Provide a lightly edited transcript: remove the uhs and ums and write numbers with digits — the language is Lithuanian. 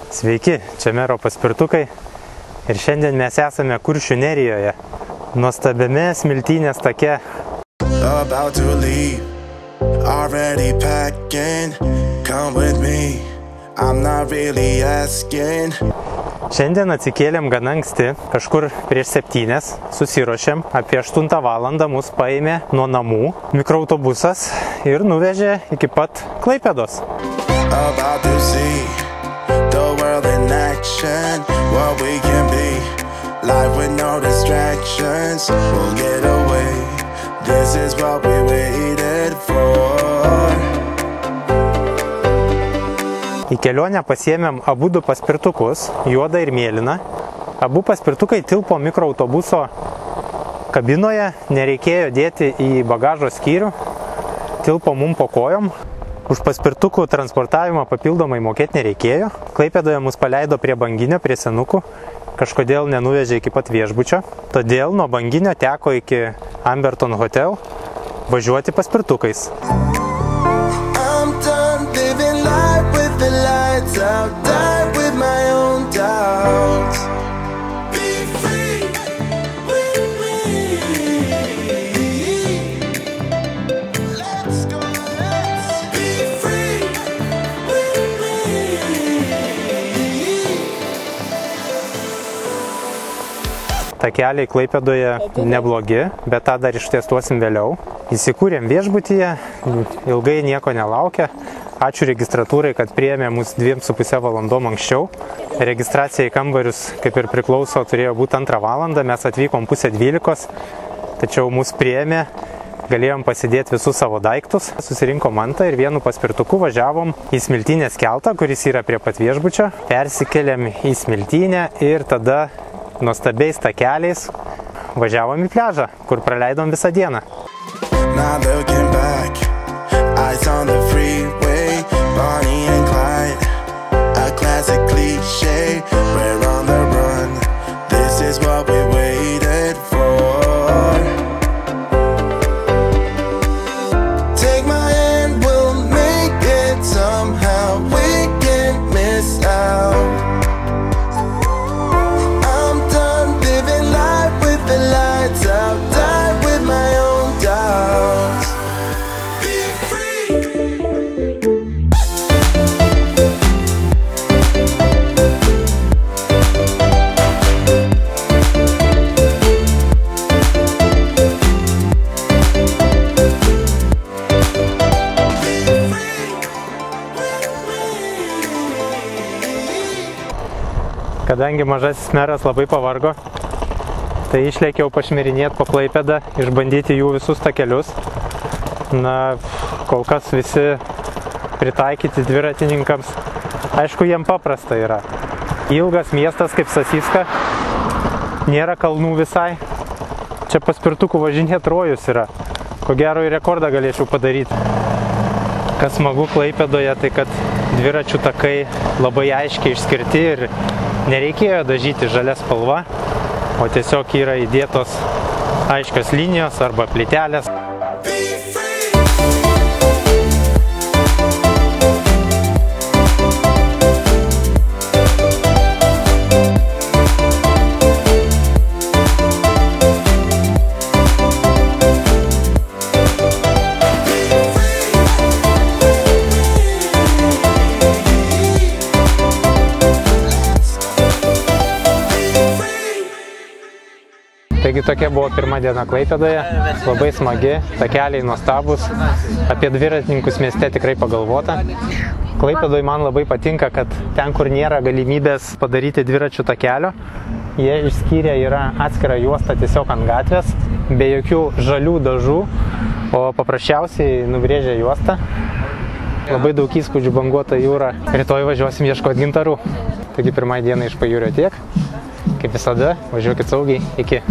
Sveiki, čia Mero paspirtukai ir šiandien mes esame Kuršių Nerijoje, nuostabiame Smiltynės take. Šiandien atsikėlėm gan anksti, kažkur prieš 7, susiruošėm, apie 8 valandą mus paėmė nuo namų mikroautobusas ir nuvežė iki pat Klaipėdos. The world in action, what we can be, life with no distractions, we'll get away, this is what we waited for. Į kelionę pasiėmėm abudu paspirtukus, juodą ir mėlyną. Abu paspirtukai tilpo mikroautobuso kabinoje, nereikėjo dėti į bagažo skyrių, tilpo mum po kojom. Už paspirtukų transportavimą papildomai mokėti nereikėjo. Klaipėdoje mus paleido prie Banginio, prie senukų. Kažkodėl nenuvežė iki pat viešbučio. Todėl nuo Banginio teko iki Amberton Hotel važiuoti paspirtukais. Takeliai Klaipėdoje neblogi, bet tą dar ištestuosim vėliau. Įsikūrėm viešbutyje, ilgai nieko nelaukia. Ačiū registratūrai, kad priėmė mus 2,5 valandom anksčiau. Registracija į kambarius, kaip ir priklauso, turėjo būti 2 valandą, mes atvykom 11:30, tačiau mus priėmė, galėjom pasidėti visus savo daiktus. Susirinkom mantą ir vienu paspirtuku važiavom į Smiltynės keltą, kuris yra prie pat viešbučio. Persikėlėm į Smiltynę ir tada nuostabiais takeliais važiavom į pliažą, kur praleidom visą dieną. Kadangi mažasis meras labai pavargo, tai išlėkiau pašmirinėti po Klaipėdą, išbandyti jų visus takelius. Na, kol kas visi pritaikyti dviratininkams. Aišku, jiem paprasta yra. Ilgas miestas kaip Sasiska, nėra kalnų visai. Čia paspirtukų važinėt rojus yra. Ko gero į rekordą galėčiau padaryti. Kas smagu Klaipėdoje, tai kad dviračių takai labai aiškiai išskirti ir nereikėjo dažyti žalia spalva, o tiesiog yra įdėtos aiškios linijos arba plytelės. Taigi tokia buvo pirma diena Klaipėdoje, labai smagi, takeliai nuostabus, apie dviratininkus mieste tikrai pagalvota. Klaipėdoje man labai patinka, kad ten, kur nėra galimybės padaryti dviračių takelio, jie išskyrė yra atskira juosta tiesiog ant gatvės, be jokių žalių dažų, o paprasčiausiai nubrėžė juostą. Labai daug įspūdžių, banguota jūra. Rytoj važiuosim ieškoti gintarų. Taigi pirmąją dieną iš pajūrio tiek. Kaip visada, važiuokit saugiai. Iki.